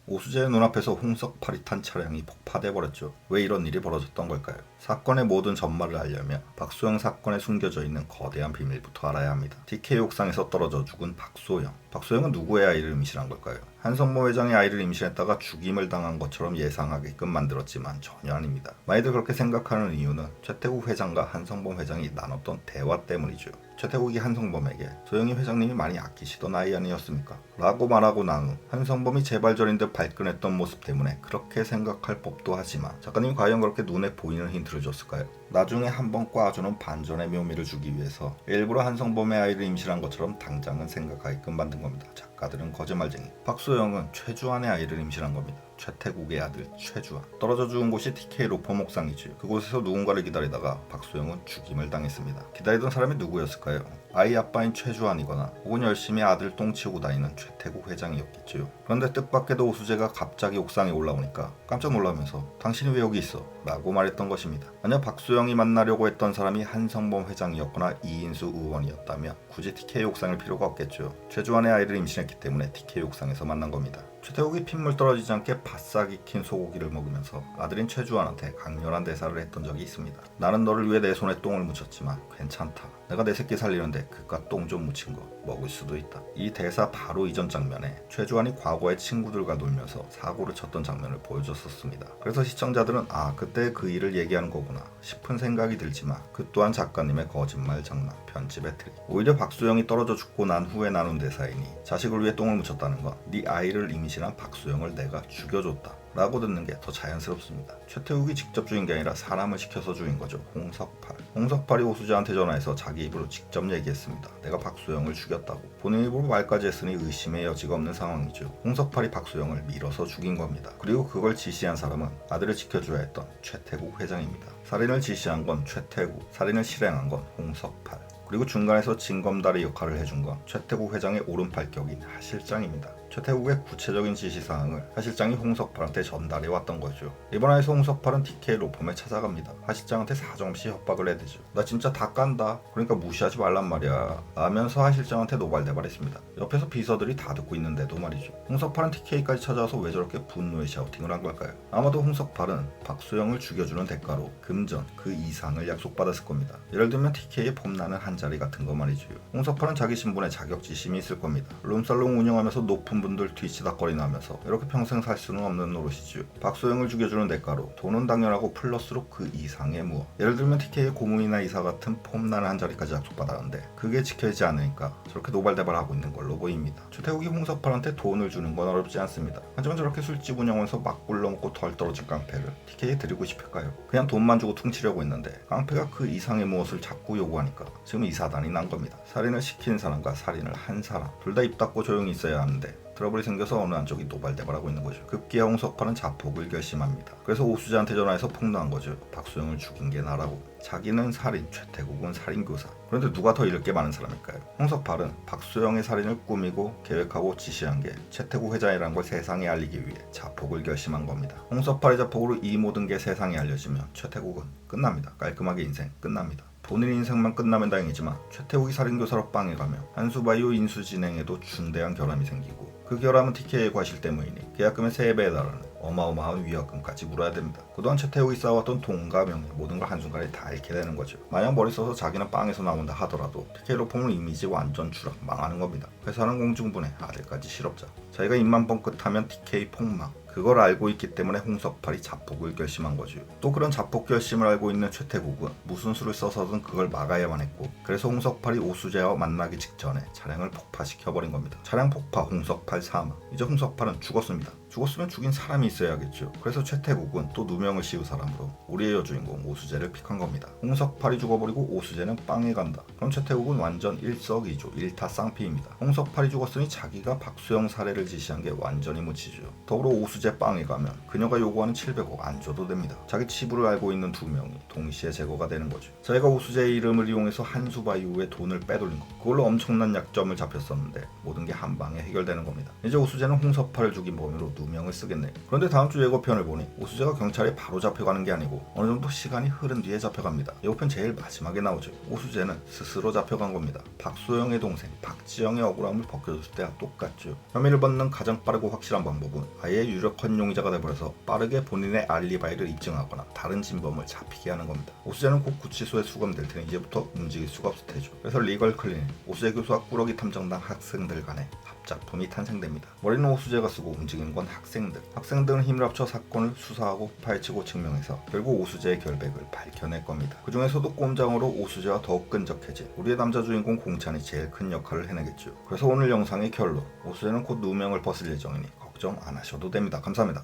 오수재의 눈앞에서 홍석팔이 탄 차량이 폭파돼버렸죠. 왜 이런 일이 벌어졌던 걸까요? 사건의 모든 전말을 알려면 박소영 사건에 숨겨져 있는 거대한 비밀부터 알아야 합니다. TK 옥상에서 떨어져 죽은 박소영. 박소영은 누구의 아이를 임신한 걸까요? 한성범 회장의 아이를 임신했다가 죽임을 당한 것처럼 예상하게끔 만들었지만 전혀 아닙니다. 많이들 그렇게 생각하는 이유는 최태국 회장과 한성범 회장이 나눴던 대화 때문이죠. 최태국이 한성범에게 소영이 회장님이 많이 아끼시던 아이 아니었습니까? 라고 말하고 난 후 한성범이 재발절인 듯 발끈했던 모습 때문에 그렇게 생각할 법도 하지만 작가님이 과연 그렇게 눈에 보이는 힌트를 줬을까요? 나중에 한번 꽈주는 반전의 묘미를 주기 위해서 일부러 한성범의 아이를 임신한 것처럼 당장은 생각하게끔 만든 겁니다. 작가들은 거짓말쟁이. 박소영은 최주환의 아이를 임신한 겁니다. 최태국의 아들 최주환. 떨어져 죽은 곳이 TK 로펌 옥상이지. 그곳에서 누군가를 기다리다가 박소영은 죽임을 당했습니다. 기다리던 사람이 누구였을까요? 아이 아빠인 최주환이거나 혹은 열심히 아들 똥 치우고 다니는 최태국 회장이었겠지요. 그런데 뜻밖에도 오수재가 갑자기 옥상에 올라오니까 깜짝 놀라면서 당신이 왜 여기 있어? 라고 말했던 것입니다. 만약 박소영이 만나려고 했던 사람이 한성범 회장이었거나 이인수 의원이었다면 굳이 TK 옥상일 필요가 없겠죠. 최주환의 아이를 임신했기 때문에 TK 옥상에서 만난 겁니다. 최태국이 핏물 떨어지지 않게 바싹 익힌 소고기를 먹으면서 아들인 최주환한테 강렬한 대사를 했던 적이 있습니다. 나는 너를 위해 내 손에 똥을 묻혔지만 괜찮다. 내가 내 새끼 살리는데 그깟 똥 좀 묻힌 거 먹을 수도 있다. 이 대사 바로 이전 장면에 최주환이 과거의 친구들과 놀면서 사고를 쳤던 장면을 보여줬었습니다. 그래서 시청자들은 그때 그 일을 얘기하는 거구나 싶은 생각이 들지만 그 또한 작가님의 거짓말 장난, 편집의 트릭. 오히려 박소영이 떨어져 죽고 난 후에 나눈 대사이니 자식을 위해 똥을 묻혔다는 건 네 아이를 임신한 박소영을 내가 죽여줬다 라고 듣는 게 더 자연스럽습니다. 최태국이 직접 죽인 게 아니라 사람을 시켜서 죽인 거죠. 홍석팔. 홍석팔이 오수재한테 전화해서 자기 입으로 직접 얘기했습니다. 내가 박소영을 죽였다고. 본인 입으로 말까지 했으니 의심의 여지가 없는 상황이죠. 홍석팔이 박소영을 밀어서 죽인 겁니다. 그리고 그걸 지시한 사람은 아들을 지켜줘야 했던 최태국 회장입니다. 살인을 지시한 건 최태국, 살인을 실행한 건 홍석팔. 그리고 중간에서 징검다리 역할을 해준 건 최태국 회장의 오른팔격인 하실장입니다. 최태국의 구체적인 지시사항을 하실장이 홍석팔한테 전달해 왔던 거죠. 이번에서 홍석팔은 TK 로펌에 찾아갑니다. 하실장한테 사정없이 협박을 해대죠. 나 진짜 다 깐다. 그러니까 무시하지 말란 말이야. 라면서 하실장한테 노발대발했습니다. 옆에서 비서들이 다 듣고 있는데도 말이죠. 홍석팔은 TK까지 찾아와서 왜 저렇게 분노의 샤우팅을 한 걸까요? 아마도 홍석팔은 박소영을 죽여주는 대가로 금전 그 이상을 약속받았을 겁니다. 예를 들면 TK의 폼나는 한 자리 같은 거 말이죠. 홍석팔은 자기 신분에 자격지심이 있을 겁니다. 룸살롱 운영하면서 높은 분들 뒤치다거리나 하면서 이렇게 평생 살 수는 없는 노릇이지요. 박소영을 죽여주는 대가로 돈은 당연하고 플러스로 그 이상의 무엇. 예를 들면 TK의 고문이나 이사 같은 폼나는 한 자리까지 약속받았는데 그게 지켜지지 않으니까 저렇게 노발대발하고 있는 걸로 보입니다. 최태국이 홍석팔한테 돈을 주는 건 어렵지 않습니다. 하지만 저렇게 술집 운영하면서 막 굴러먹고 덜 떨어진 깡패를 TK에 드리고 싶을까요? 그냥 돈만 주고 퉁치려고 했는데 깡패가 그 이상의 무엇을 자꾸 요구하니까 지금 이 사단이 난 겁니다. 살인을 시킨 사람과 살인을 한 사람 둘 다 입 닫고 조용히 있어야 하는데 트러블이 생겨서 어느 한쪽이 노발대발하고 있는 거죠. 급기야 홍석팔은 자폭을 결심합니다. 그래서 오수재한테 전화해서 폭로한 거죠. 박소영을 죽인 게 나라고. 자기는 살인, 최태국은 살인교사. 그런데 누가 더 잃을 게 많은 사람일까요? 홍석팔은 박소영의 살인을 꾸미고 계획하고 지시한 게 최태국 회장이라는 걸 세상에 알리기 위해 자폭을 결심한 겁니다. 홍석팔의 자폭으로 이 모든 게 세상에 알려지면 최태국은 끝납니다. 깔끔하게 인생 끝납니다. 본인 인생만 끝나면 다행이지만 최태국이 살인교사로 빵에 가면 한수바이오 인수진행에도 중대한 결함이 생기고 그 결함은 TK의 과실 때문이니 계약금의 3배에 달하는 어마어마한 위약금까지 물어야 됩니다. 그동안 최태국이 쌓아왔던 돈과 명예 모든 걸 한순간에 다 잃게 되는 거죠. 만약 머리 써서 자기는 빵에서 나온다 하더라도 TK 로펌은 이미지 완전 추락 망하는 겁니다. 회사는 공중분해 아들까지 실업자. 자기가 입만 뻥끗하면 TK 폭망. 그걸 알고 있기 때문에 홍석팔이 자폭을 결심한 거죠. 또 그런 자폭 결심을 알고 있는 최태국은 무슨 수를 써서든 그걸 막아야만 했고 그래서 홍석팔이 오수재와 만나기 직전에 차량을 폭파시켜버린 겁니다. 차량 폭파, 홍석팔 사망. 이제 홍석팔은 죽었습니다. 죽었으면 죽인 사람이 있어야겠죠. 그래서 최태국은 또 누명을 씌운 사람으로 우리의 여주인공 오수재를 픽한 겁니다. 홍석팔이 죽어버리고 오수재는 빵에 간다. 그럼 최태국은 완전 일석이조, 일타쌍피입니다. 홍석팔이 죽었으니 자기가 박소영 살해를 지시한 게 완전히 묻히죠. 더불어 오수재 빵에 가면 그녀가 요구하는 700억 안 줘도 됩니다. 자기 치부를 알고 있는 두 명이 동시에 제거가 되는 거죠. 자기가 오수재의 이름을 이용해서 한수바이오의 돈을 빼돌린 거. 그걸로 엄청난 약점을 잡혔었는데 모든 게 한 방에 해결되는 겁니다. 이제 오수재는 홍석팔을 죽인 범인으로 누명을 쓰겠네요. 그런데 다음 주 예고편을 보니 오수재가 경찰에 바로 잡혀가는 게 아니고 어느 정도 시간이 흐른 뒤에 잡혀갑니다. 예고편 제일 마지막에 나오죠. 오수재는 스스로 잡혀간 겁니다. 박소영의 동생 박지영의 억울함을 벗겨줬을 때와 똑같죠. 혐의를 벗는 가장 빠르고 확실한 방법은 아예 유력한 용의자가 돼버려서 빠르게 본인의 알리바이를 입증하거나 다른 진범을 잡히게 하는 겁니다. 오수재는 곧 구치소에 수감될 테니 이제부터 움직일 수가 없을 테죠. 그래서 리걸 클리닉, 오수재 교수와 꾸러기 탐정단 학생들 간의 합작품이 탄생됩니다. 머리는 오수재가 쓰고 움직이는 건 학생들. 학생들은 힘을 합쳐 사건을 수사하고 파헤치고 증명해서 결국 오수재의 결백을 밝혀낼 겁니다. 그 중에서도 꼼장으로 오수재와 더욱 끈적해진 우리의 남자 주인공 공찬이 제일 큰 역할을 해내겠죠. 그래서 오늘 영상의 결론, 오수재는 곧 누명을 벗을 예정이니 걱정 안 하셔도 됩니다. 감사합니다.